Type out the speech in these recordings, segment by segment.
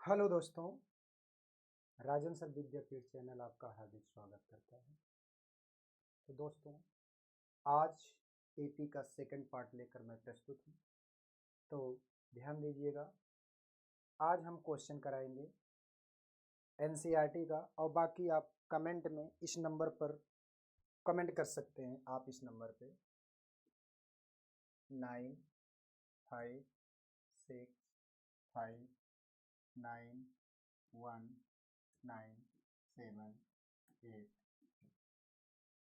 Hello दोस्तों, राजन sir विद्यापीठ channel आपका हार्दिक स्वागत करता है। तो दोस्तों, आज एपी का सेकंड पार्ट लेकर मैं प्रस्तुत हूँ। तो ध्यान दीजिएगा, आज हम क्वेश्चन कराएंगे एनसीईआरटी का, और बाकी आप कमेंट में इस नंबर पर कमेंट कर सकते हैं। आप इस नंबर पे 95659197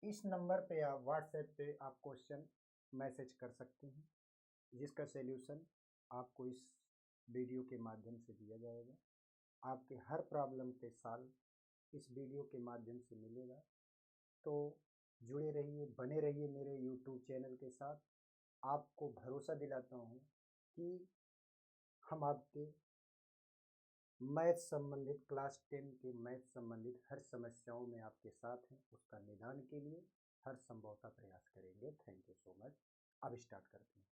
इस नंबर पे आप व्हाट्सएप पे आप क्वेश्चन मैसेज कर सकते हैं, जिसका सलूशन आपको इस वीडियो के माध्यम से दिया जाएगा। आपके हर प्रॉब्लम के सॉल्व इस वीडियो के माध्यम से मिलेगा। तो जुड़े रहिए, बने रहिए मेरे यूट्यूब चैनल के साथ। आपको भरोसा दिलाता हूँ कि हम आपके मैथ संबंधित क्लास 10 के मैथ संबंधित हर समस्याओं में आपके साथ हैं। उसका निदान के लिए हर संभवतः प्रयास करेंगे। Thank you so much. अब स्टार्ट करते हैं।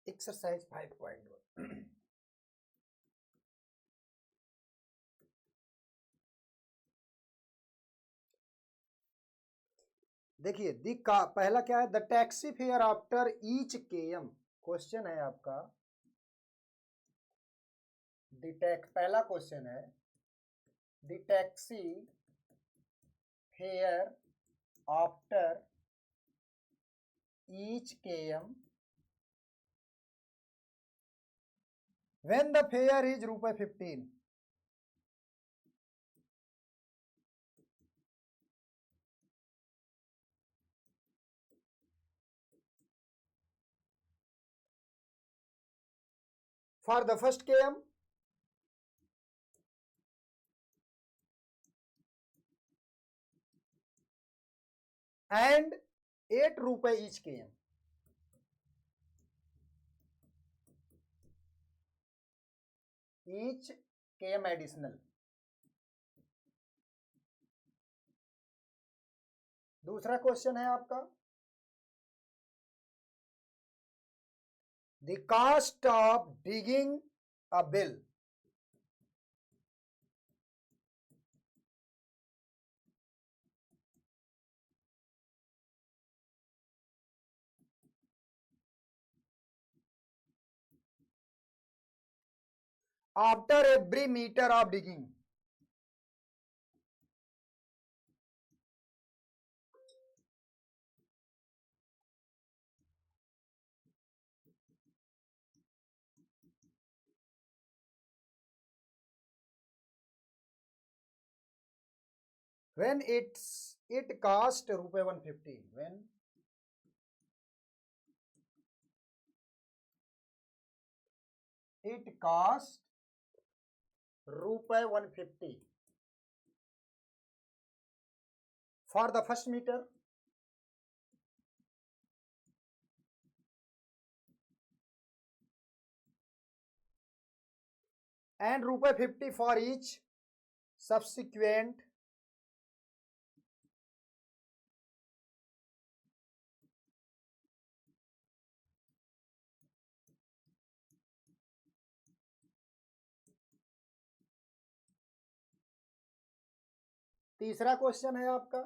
एक्सरसाइज 5.1। देखिए, दी का पहला क्या है, the taxi fare after each KM. Question है आपका, पहला क्वेश्चन है, the taxi fare after each KM when the fare is ₹15। For the first KM, and ₹8 each KM. Each KM additional. दूसरा क्वेश्चन है आपका, the cost of digging a well. After every metre of digging. When it cost ₹150. When it cost ₹150 for the first meter, and ₹50 for each subsequent तीसरा question है आपका,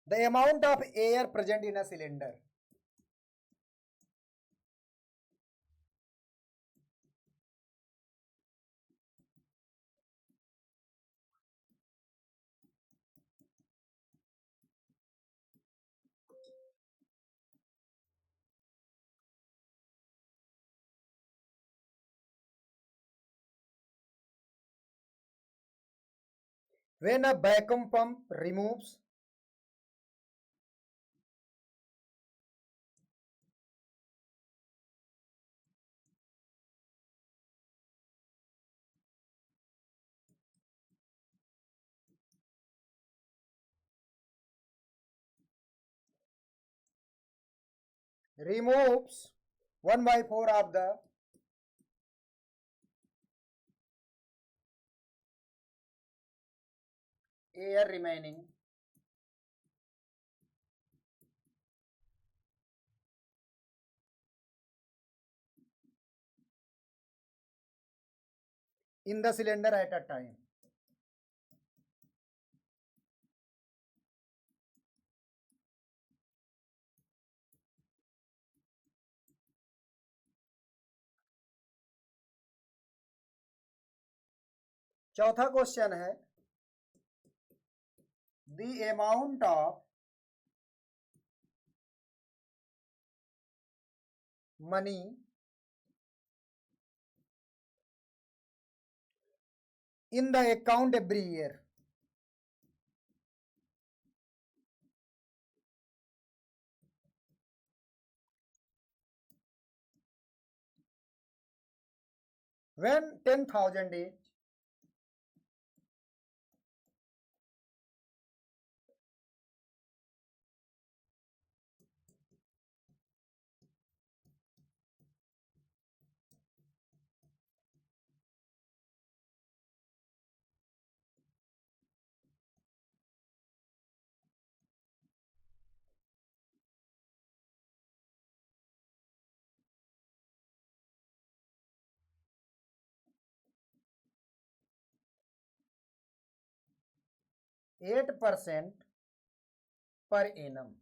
the amount of air present in a cylinder. When a vacuum pump removes removes 1/4 of the air remaining in the cylinder at a time। चौथा question है, the amount of money in the account every year. When 10,000 is %8 per annum.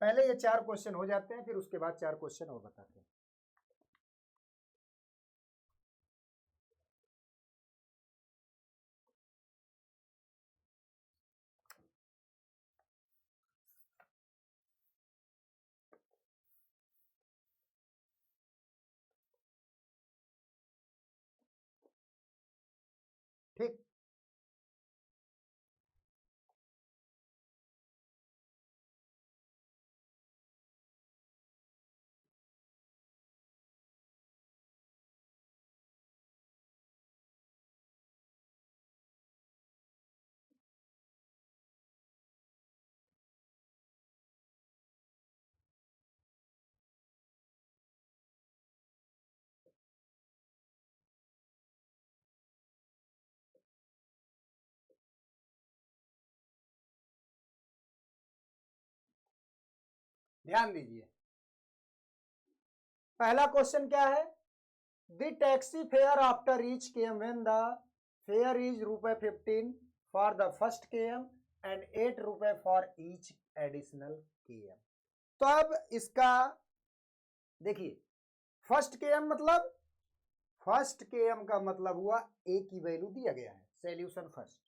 पहले ये 4 question हो जाते हैं, फिर उसके बाद 4 क्वेश्चन और बताते हैं। ठीक, ध्यान दीजिए। पहला क्वेश्चन क्या है, the taxi fare after each KM when the fare is ₹15 for the first KM and ₹8 for each additional KM. तो अब इसका देखिए, फर्स्ट केएम का मतलब हुआ ए की वैल्यू दिया गया है। Solution first,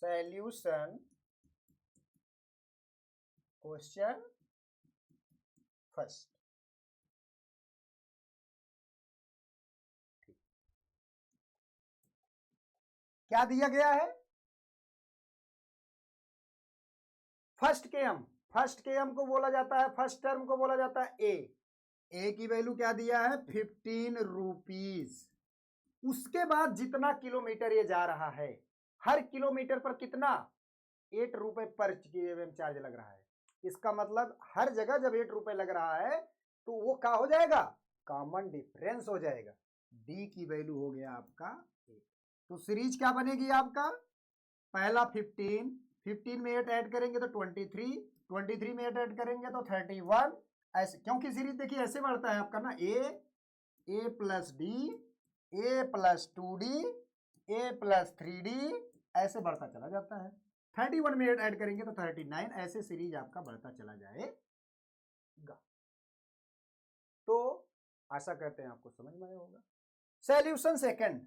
solution question first. क्या दिया गया है, फर्स्ट केएम को बोला जाता है, फर्स्ट टर्म को बोला जाता है ए की वैल्यू क्या दिया है, ₹15। उसके बाद जितना किलोमीटर ये जा रहा है, हर किलोमीटर पर कितना, ₹8 पर केएम चार्ज लग रहा है। इसका मतलब हर जगह जब ₹8 लग रहा है तो वो क्या हो जाएगा, कॉमन डिफरेंस हो जाएगा। डी की वैल्यू हो गया आपका 1। तो सीरीज क्या बनेगी आपका, पहला 15, 15 में 8 ऐड करेंगे तो 23, 23 में 8 ऐड करेंगे तो 31, ऐसे, क्योंकि सीरीज देखिए ऐसे बढ़ता है आपका ना, ए प्लस डी, ए प्लस 2d, ए प्लस 3d, ऐसे बढ़ता चला जाता है। 31 में 8 ऐड करेंगे तो 39, ऐसे सीरीज आपका बढ़ता चला जाएगा। तो आशा करते हैं आपको समझ में आया होगा। सॉल्यूशन सेकंड,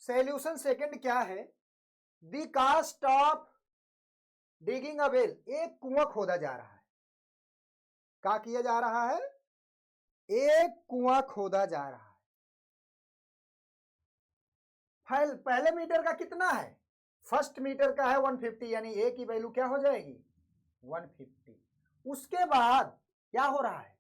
सॉल्यूशन सेकंड क्या है? The cost of digging a well, एक कुआं खोदा जा रहा है। क्या किया जा रहा है? एक कुआं खोदा जा रहा है। पहले मीटर का कितना है? फर्स्ट मीटर का है 150, यानी ए की वैल्यू क्या हो जाएगी? 150। उसके बाद क्या हो रहा है?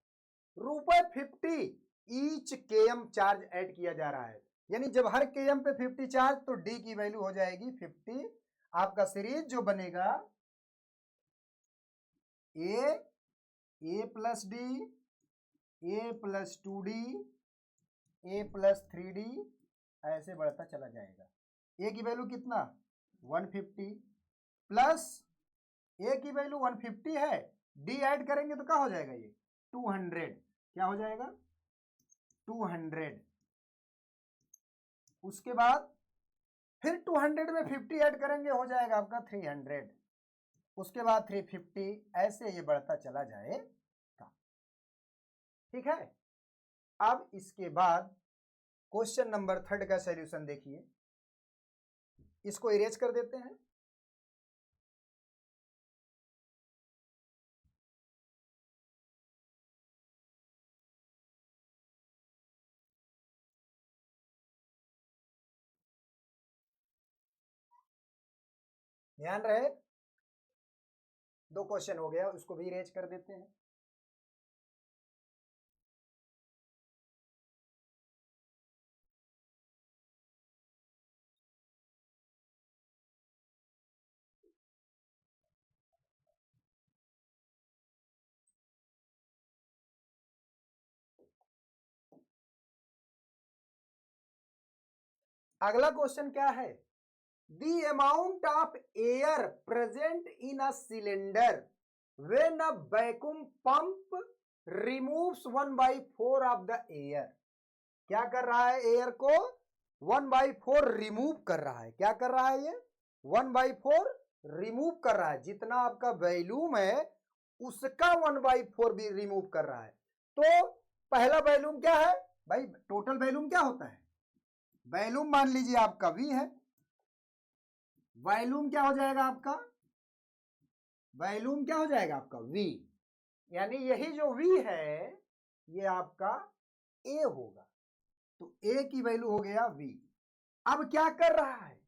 ₹50 ईच केएम चार्ज ऐड किया जा रहा है, यानी जब हर केएम पे 50 चार्ज तो डी की वैल्यू हो जाएगी 50। आपका सीरीज जो बनेगा ए प्लस डी, ए प्लस 2d, ए प्लस 3d, ऐसे बढ़ता चला जाएगा। ए की वैल्यू कितना? 150 प्लस ए की वैल्यू 150 है, डी ऐड करेंगे तो क्या हो जाएगा? ये 200। क्या हो जाएगा? 200। उसके बाद फिर 200 में 50 ऐड करेंगे, हो जाएगा आपका 300। उसके बाद 350, ऐसे ये बढ़ता चला जाएगा। ठीक है। अब इसके बाद क्वेश्चन नंबर 3 का सॉल्यूशन देखिए, इसको इरेज कर देते हैं। ध्यान रहे, 2 क्वेश्चन हो गया, उसको भी इरेज कर देते हैं। अगला क्वेश्चन क्या है? The amount of air present in a cylinder when a vacuum pump removes 1/4 of the air. क्या कर रहा है? एयर को 1/4 रिमूव कर रहा है। क्या कर रहा है? ये 1/4 रिमूव कर रहा है। जितना आपका वॉल्यूम है उसका 1/4 भी रिमूव कर रहा है। तो पहला वॉल्यूम क्या है भाई? टोटल वॉल्यूम क्या होता है? वॉल्यूम मान लीजिए आपका V है, वॉल्यूम क्या हो जाएगा आपका? वॉल्यूम क्या हो जाएगा आपका? V, यानी यही जो V है ये आपका A होगा। तो A की वैल्यू हो गया V। अब क्या कर रहा है?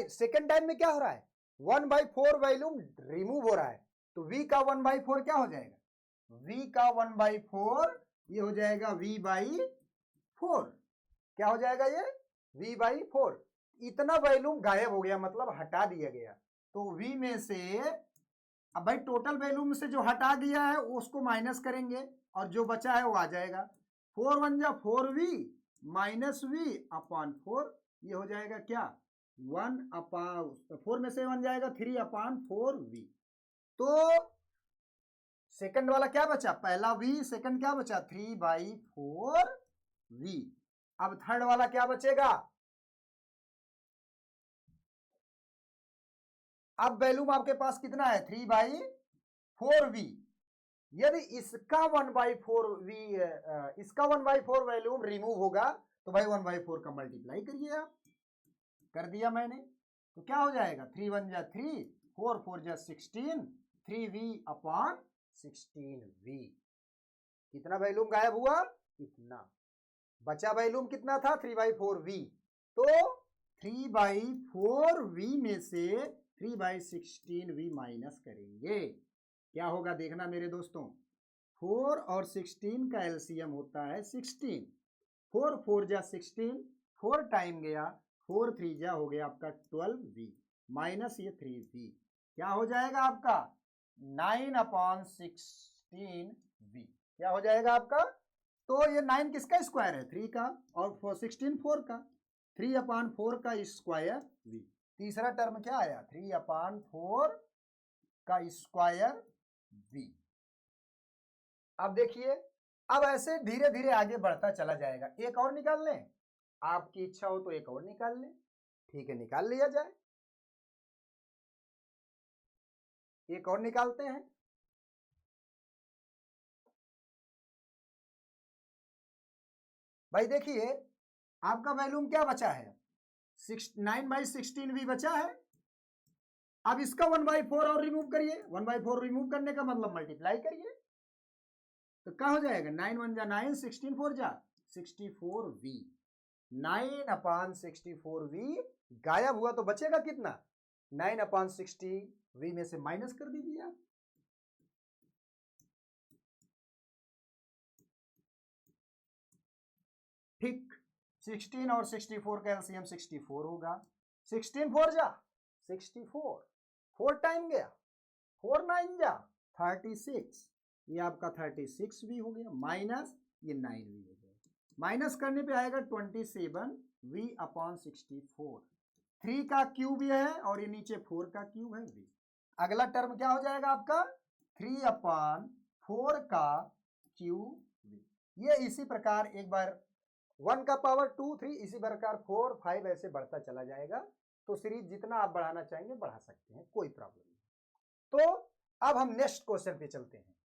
सेकेंड टाइम में क्या हो रहा है? 1/4 वॉल्यूम रिमूव हो रहा है, तो V का 1/4 क्या हो जाएगा? V का 1/4 ये हो जाएगा V/4। क्या हो जाएगा ये? V/4। इतना वॉल्यूम गायब हो गया, मतलब हटा दिया गया। तो V में से, अब भाई टोटल वॉल्यूम से जो हटा दिया है उसको माइनस करेंगे और जो बचा है वो आ जाएगा। 4 1 जा 4V माइनस V अपॉन 4, ये हो जाएगा क्या? 1/4 में से 1 जाएगा 3/4V। तो सेकंड वाला क्या बचा? पहला V, सेकंड क्या बचा? 3/4V। अब थर्ड वाला क्या बचेगा? अब वॉल्यूम आपके पास कितना है? 3/4V। यदि इसका 1/4V, इसका 1/4 वॉल्यूम रिमूव होगा तो भाई 1/4 का मल्टीप्लाई करिए आप। कर दिया मैंने, तो क्या हो जाएगा? 3 1 जा 3, 4 4 जा 16, 3V/16V। कितना वॉल्यूम गायब हुआ? इतना। बचा वॉल्यूम कितना था? 3/4V। तो 3/4V में से 3/16V माइनस करेंगे, क्या होगा देखना मेरे दोस्तों। 4 और 16 का एलसीएम होता है 16। 4 4 जा 16, 4 टाइम गया, 4 3 जा हो गया आपका 12V माइनस ये 3V। क्या हो जाएगा आपका? 9/16V। क्या हो जाएगा आपका, तो ये 9 किसका स्क्वायर है, 3 का, और 16 4 का, 3/4 का स्क्वायर v। तीसरा टर्म क्या आया, 3/4 का स्क्वायर v। अब देखिए, अब ऐसे धीरे धीरे आगे बढ़ता चला जाएगा। एक और निकाल लें, आपकी इच्छा हो तो एक और निकाल लें, ठीक है, निकाल लिया जाए। एक और निकालते हैं। भाई देखिए, आपका वैल्यूम क्या बचा है, 9/16 भी बचा है। अब इसका 1/4 और रिमूव करिए, 1/4 रिमूव करने का मतलब मल्टीप्लाई करिए, तो क्या हो जाएगा, 9 1 जा 9, 16 4 जा 64v। 9/64v गायब हुआ तो बचेगा कितना, 9/60v में से माइनस कर दीजिए आप। ठीक, 16 और 64 का एलसीएम 64 होगा। 16 4 जा 64, 4 टाइम गया, 4 9 जा 36, ये आपका 36 भी हो गया, माइनस ये 9 भी हो गया। माइनस करने पे आएगा 27v/64। 3 का क्यूब ये है और ये नीचे 4 का क्यूब है v। अगला टर्म क्या हो जाएगा आपका, 3/4 का क्यूब v। ये इसी प्रकार एक बार 1 का पावर 2 3, इसी प्रकार 4 5 ऐसे बढ़ता चला जाएगा। तो सीरीज जितना आप बढ़ाना चाहेंगे बढ़ा सकते हैं, कोई प्रॉब्लम नहीं। तो अब हम नेक्स्ट क्वेश्चन पे चलते हैं।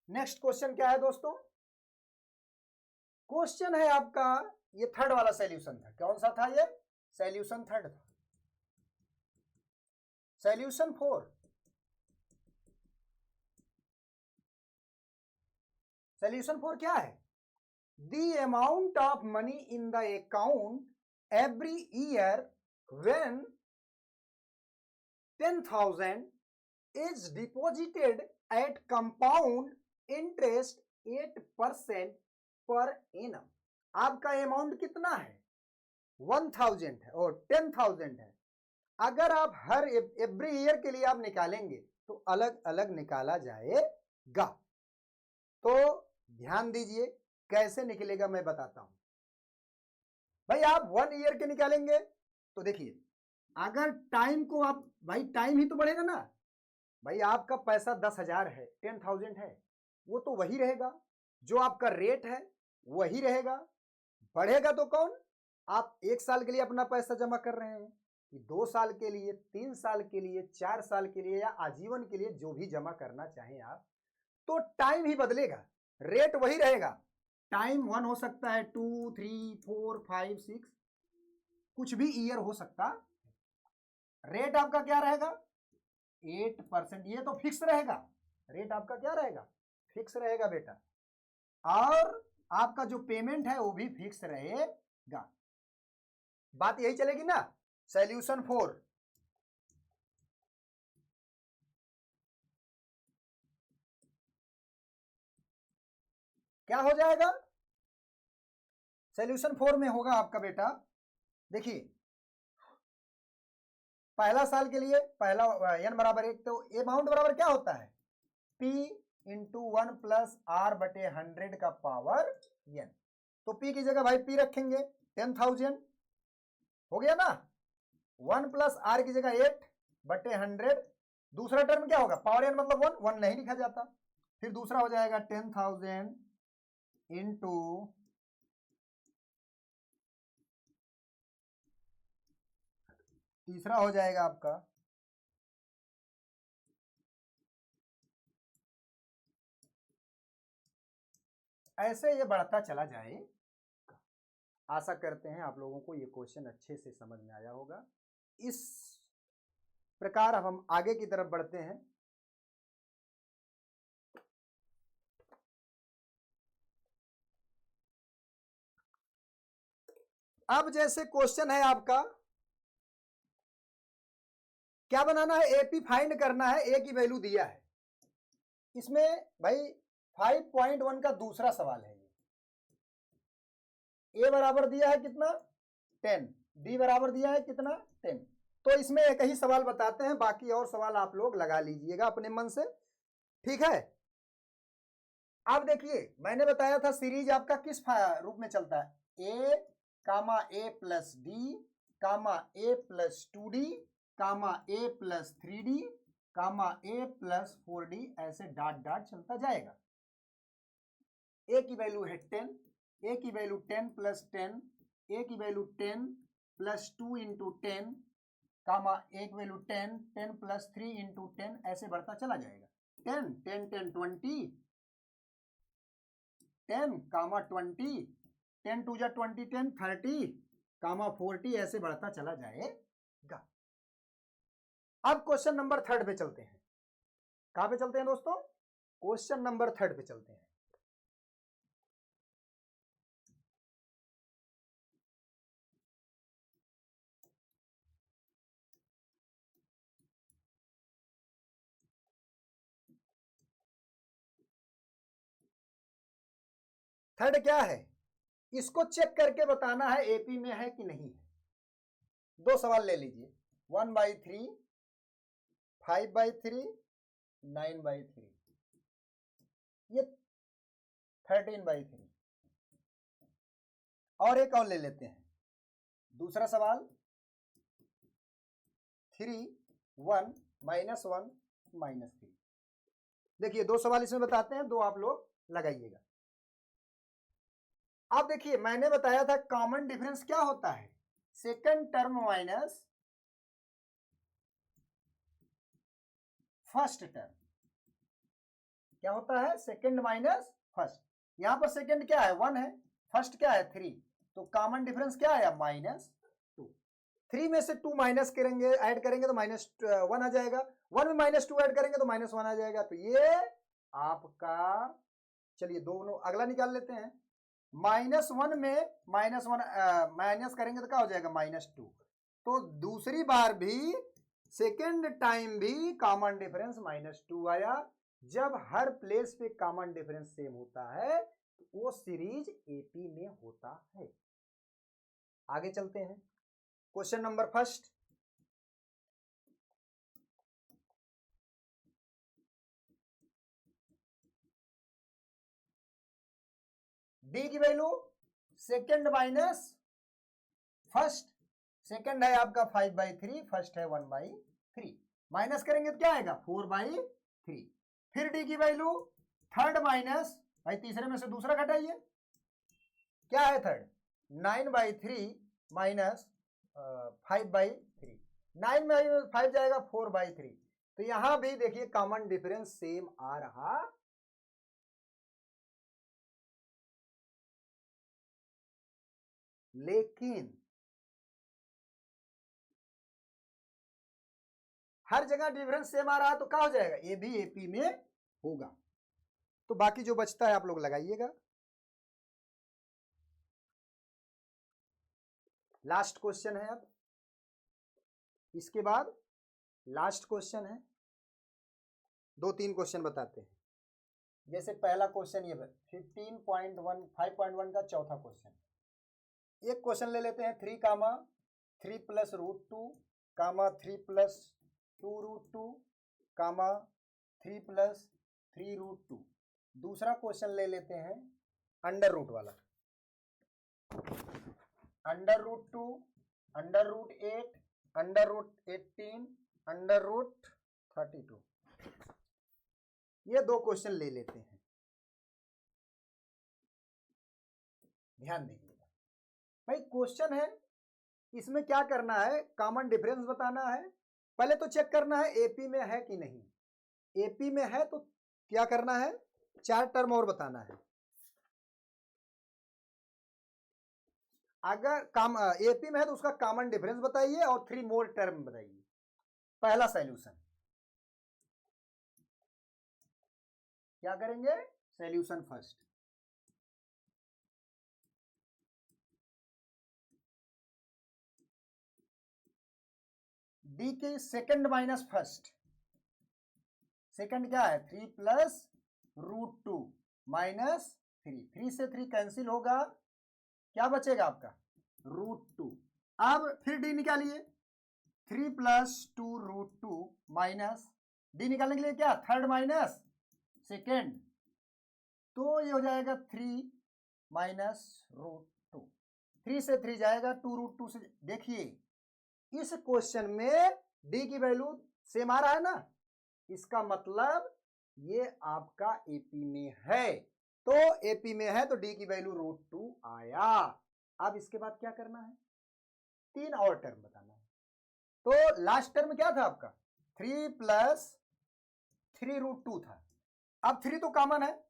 नेक्स्ट क्वेश्चन क्या है दोस्तों, क्वेश्चन है आपका, ये थर्ड वाला सॉल्यूशन था। कौन सा था ये, सॉल्यूशन थर्ड था। सॉल्यूशन 4, सॉल्यूशन 4 क्या है, the amount of money in the account every year when 10,000 is deposited at compound interest 8% per annum. आपका अमाउंट कितना है, 1000 है और 10,000 है। अगर आप हर एवरी ईयर के लिए आप निकालेंगे तो अलग अलग निकाला जाएगा। तो ध्यान दीजिए कैसे निकलेगा मैं बताता हूं। भाई आप 1 ईयर के निकालेंगे तो देखिए, अगर टाइम को आप, भाई टाइम ही तो बढ़ेगा ना। भाई आपका पैसा 10,000 है, 10,000 है, वो तो वही रहेगा, जो आपका रेट है वही रहेगा। बढ़ेगा तो कौन, आप 1 साल के लिए अपना पैसा जमा कर रहे हैं कि 2 साल के लिए, 3 साल के लिए, 4 साल के लिए या आजीवन के लिए, जो भी जमा करना चाहें आप, तो टाइम ही बदलेगा, रेट वही रहेगा। टाइम 1 हो सकता है, 2 3 4 5 6, कुछ भी ईयर हो सकता। रेट आपका क्या रहेगा, 8%। ये तो फिक्स रहेगा, रेट आपका क्या रहेगा, फिक्स रहेगा बेटा। और आपका जो पेमेंट है वो भी फिक्स रहेगा। बात यही चलेगी ना। सॉल्यूशन 4, क्या हो जाएगा, सॉल्यूशन 4 में होगा आपका बेटा, देखिए पहला साल के लिए पहला n बराबर 1, तो अमाउंट बराबर क्या होता है, p इंटू 1 प्लस r बटे 100 का पावर n। तो p की जगह भाई p रखेंगे, 10,000 हो गया ना, 1 प्लस r की जगह 8 बटे 100। दूसरा टर्म क्या होगा, पावर n मतलब 1, 1 नहीं लिखा जाता। फिर दूसरा हो जाएगा 10,000 इंटू तीसरा हो जाएगा आपका ऐसे ये बढ़ता चला जाएगा। आशा करते हैं आप लोगों को ये क्वेश्चन अच्छे से समझ में आया होगा। इस प्रकार अब हम आगे की तरफ बढ़ते हैं। अब जैसे क्वेश्चन है आपका, क्या बनाना है, एपी फाइंड करना है, ए की वैल्यू दिया है। इसमें भाई 5.1 का दूसरा सवाल है ये। ए बराबर दिया है कितना 10, डी बराबर दिया है कितना 10। तो इसमें एक ही सवाल बताते हैं, बाकी और सवाल आप लोग लगा लीजिएगा अपने मन से, ठीक है। अब देखिए मैंने बताया था सीरीज आपका किस रूप में चलता है, ए कामा ए प्लस डी कामा ए प्लस 2d कामा ए प्लस 3d कामा ए प्लस 4d, ऐसे डॉट डॉट चलता जाएगा। ए की वैल्यू है 10, ए की वैल्यू 10 प्लस 10, ए की वैल्यू 10 प्लस 2 इंटू 10 कामा एक वैल्यू 10, 10 प्लस 3 इंटू 10, ऐसे बढ़ता चला जाएगा। 10 10 10 20, 10 कामा 20, 10 टू जा 20, 10 30 कामा 40, ऐसे बढ़ता चला जाएगा। अब क्वेश्चन नंबर 3 पे चलते हैं। कहां पे चलते हैं दोस्तों? क्वेश्चन नंबर 3 पे चलते हैं। थर्ड क्या है, इसको चेक करके बताना है एपी में है कि नहीं है। दो सवाल ले लीजिए, 1/3, 5/3, 9/3, ये 13/3। और एक और ले लेते हैं, दूसरा सवाल 3, 1, -1, -3। देखिए दो सवाल इसमें बताते हैं, दो आप लोग लगाइएगा। अब देखिए मैंने बताया था कॉमन डिफरेंस क्या होता है, second term minus first term. क्या होता है? Second minus first. यहां पर सेकंड क्या है 1 है, फर्स्ट क्या है 3, तो कॉमन डिफरेंस क्या आया -2। 3 में से 2 माइनस करेंगे, ऐड करेंगे तो -1 आ जाएगा, 1 में -2 ऐड करेंगे तो -1 आ जाएगा। तो ये आपका, चलिए दोनों अगला निकाल लेते हैं। -1 में -1 माइनस करेंगे तो क्या हो जाएगा -2। तो दूसरी बार भी सेकेंड टाइम भी कॉमन डिफरेंस -2 आया। जब हर प्लेस पे कॉमन डिफरेंस सेम होता है तो वो सीरीज एपी में होता है। आगे चलते हैं, क्वेश्चन नंबर फर्स्ट। डी की value second minus first, second है आपका 5/3, फर्स्ट है 1/3, माइनस करेंगे तो क्या आएगा 4/3। फिर डी की वैल्यू थर्ड माइनस, भाई तीसरे में से दूसरा घटाइए, क्या है थर्ड 9/3 माइनस 5/3, 9 में 5 जाएगा 4/3। तो यहां भी देखिए कॉमन डिफरेंस सेम आ रहा, लेकिन हर जगह डिफरेंस सेम आ रहा है तो क्या हो जाएगा, ये भी एपी में होगा। तो बाकी जो बचता है आप लोग लगाइएगा। लास्ट क्वेश्चन है, अब इसके बाद लास्ट क्वेश्चन है। 2-3 क्वेश्चन बताते हैं। जैसे पहला क्वेश्चन ये 5.1 का चौथा क्वेश्चन, एक क्वेश्चन ले लेते हैं 3 कामा 3 प्लस √2 कामा 3 प्लस 2√2 कामा 3 प्लस 3√2। दूसरा क्वेश्चन ले लेते हैं अंडर रूट वाला, √2, √8, √18, √32। ये दो क्वेश्चन ले लेते हैं, ध्यान दीजिएगा। भाई क्वेश्चन है, इसमें क्या करना है, कॉमन डिफरेंस बताना है। पहले तो चेक करना है एपी में है कि नहीं। एपी में है तो क्या करना है, 4 टर्म और बताना है। अगर एपी में है तो उसका कॉमन डिफरेंस बताइए और 3 मोर टर्म बताइए। पहला सॉल्यूशन क्या करेंगे, सॉल्यूशन फर्स्ट। डी के सेकंड माइनस फर्स्ट, सेकंड क्या है 3 प्लस √2 -3, 3 से 3 कैंसिल होगा, क्या बचेगा आपका √2। अब फिर डी निकालिए, 3 + 2 √2 माइनस डी निकालने के लिए क्या थर्ड माइनस सेकेंड, तो ये हो जाएगा 3 -√2, 3 से 3 जाएगा, 2 √2 से। देखिए इस क्वेश्चन में डी की वैल्यू सेम आ रहा है ना, इसका मतलब ये आपका एपी में है, तो एपी में है तो डी की वैल्यू √2 आया। अब इसके बाद क्या करना है, 3 और टर्म बताना है। तो लास्ट टर्म क्या था आपका 3 + 3 √2 था, अब 3 तो कॉमन है,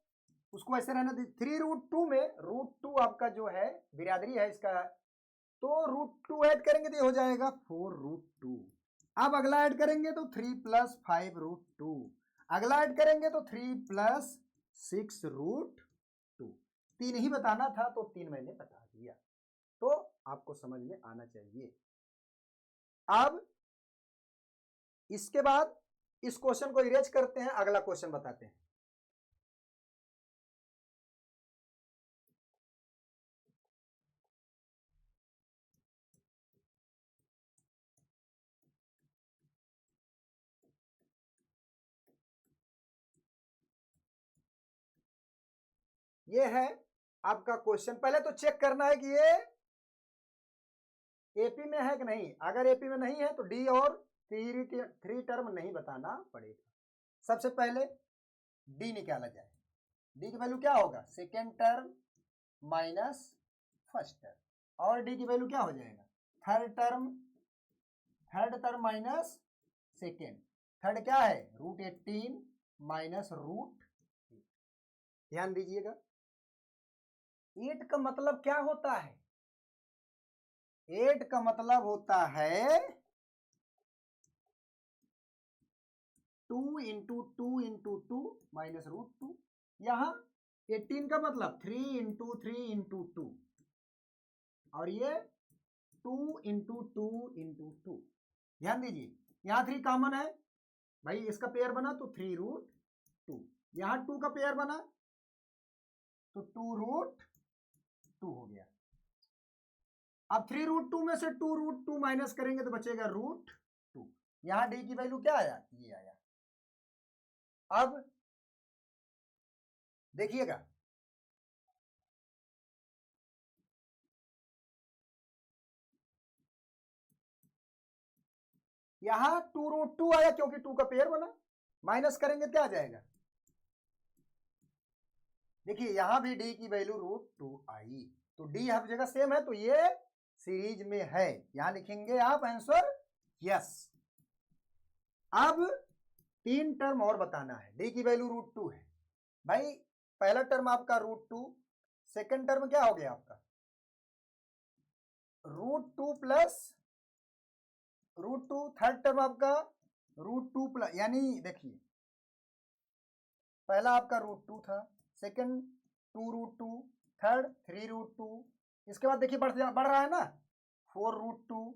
उसको ऐसे रहना दीजिए। 3 √2 में √2 आपका जो है बिरादरी है इसका, तो √2 ऐड करेंगे तो ये हो जाएगा 4 √2। अब अगला ऐड करेंगे तो 3 + 5 √2, अगला ऐड करेंगे तो 3 + 6 √2। 3 ही बताना था तो 3 मैंने बता दिया, तो आपको समझ में आना चाहिए। अब इसके बाद इस क्वेश्चन को इरेज करते हैं, अगला क्वेश्चन बताते हैं। ये है आपका क्वेश्चन, पहले तो चेक करना है कि ये एपी में है कि नहीं। अगर एपी में नहीं है तो डी और 3 टर्म नहीं बताना पड़ेगा। सबसे पहले डी निकाला जाए, डी की वैल्यू क्या होगा second term minus first term, और डी की वैल्यू क्या हो जाएगा third term minus second, third क्या है √18 माइनस √8। ध्यान दीजिएगा 8 का मतलब क्या होता है, 8 का मतलब होता है 2 × 2 × 2 माइनस √2। यहां 18 का मतलब 3 × 3 × 2, और ये 2 × 2 × 2। ध्यान दीजिए यहां 3 कॉमन है भाई, इसका पेयर बना तो 3 √2, यहां 2 का पेयर बना तो 2 √2 हो गया। अब 3 √2 में से 2 √2 माइनस करेंगे तो बचेगा √2। यहां डी की वैल्यू क्या आया ये आया। अब देखिएगा यहां 2 √2 आया क्योंकि 2 का पेयर बना, माइनस करेंगे क्या आ जाएगा, देखिए यहां भी डी की वैल्यू √2 आई, तो डी हर जगह सेम है तो ये सीरीज में है, यहां लिखेंगे आप आंसर यस। अब 3 टर्म और बताना है, डी की वैल्यू √2 है भाई, पहला टर्म आपका √2, सेकंड टर्म क्या हो गया आपका √2 प्लस √2, थर्ड टर्म आपका √2 प्लस, यानी देखिए पहला आपका √2 था, सेकंड 2 √2, थर्ड 3 √2, इसके बाद देखिए बढ़ रहा है ना 4 √2,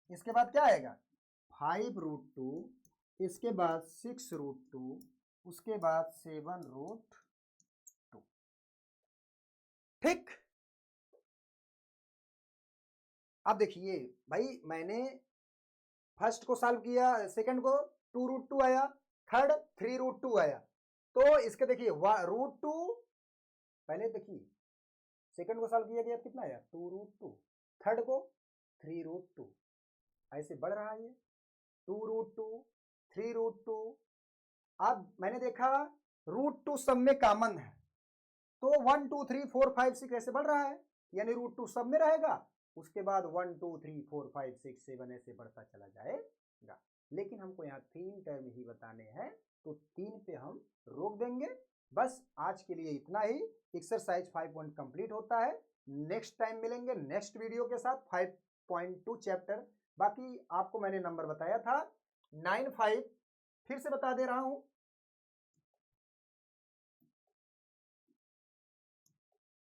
इसके बाद क्या आएगा 5 √2, इसके बाद 6 √2, उसके बाद 7 √2। ठीक, अब देखिए भाई मैंने फर्स्ट को सॉल्व किया, सेकंड को 2 √2 आया, थर्ड 3 √2 आया, तो इसके देखिए √2, पहले देखिए सेकंड को सॉल्व किया गया कितना आया 2 √2, थर्ड को 3 √2, ऐसे बढ़ रहा है ये 2 √2 3 √2। अब मैंने देखा √2 सब में कॉमन है, तो 1 2 3 4 5 6 ऐसे बढ़ रहा है, यानी √2 सब में रहेगा, उसके बाद 1 2 3 4 5 6 7 ऐसे बढ़ता चला जाएगा। लेकिन हमको यहाँ 3 टर्म ही बताने हैं तो 3 पे हम रोक देंगे। बस आज के लिए इतना ही, एक्सरसाइज 5 कंप्लीट होता है। नेक्स्ट टाइम मिलेंगे नेक्स्ट वीडियो के साथ 5.2 चैप्टर। बाकी आपको मैंने नंबर बताया था 95, फिर से बता दे रहा हूं,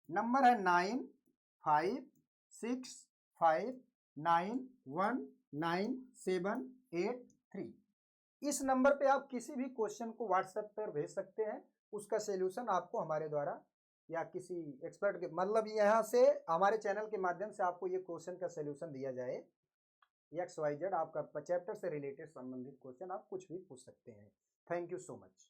नंबर है 9565919783। इस नंबर पे आप किसी भी क्वेश्चन को व्हाट्सएप पर भेज सकते हैं। उसका सॉल्यूशन आपको हमारे द्वारा या किसी एक्सपर्ट के मतलब यहाँ से हमारे चैनल के माध्यम से आपको ये क्वेश्चन का सॉल्यूशन दिया जाए, XYZ आपका चैप्टर से रिलेटेड संबंधित क्वेश्चन आप कुछ भी पूछ सकते हैं। Thank you so much.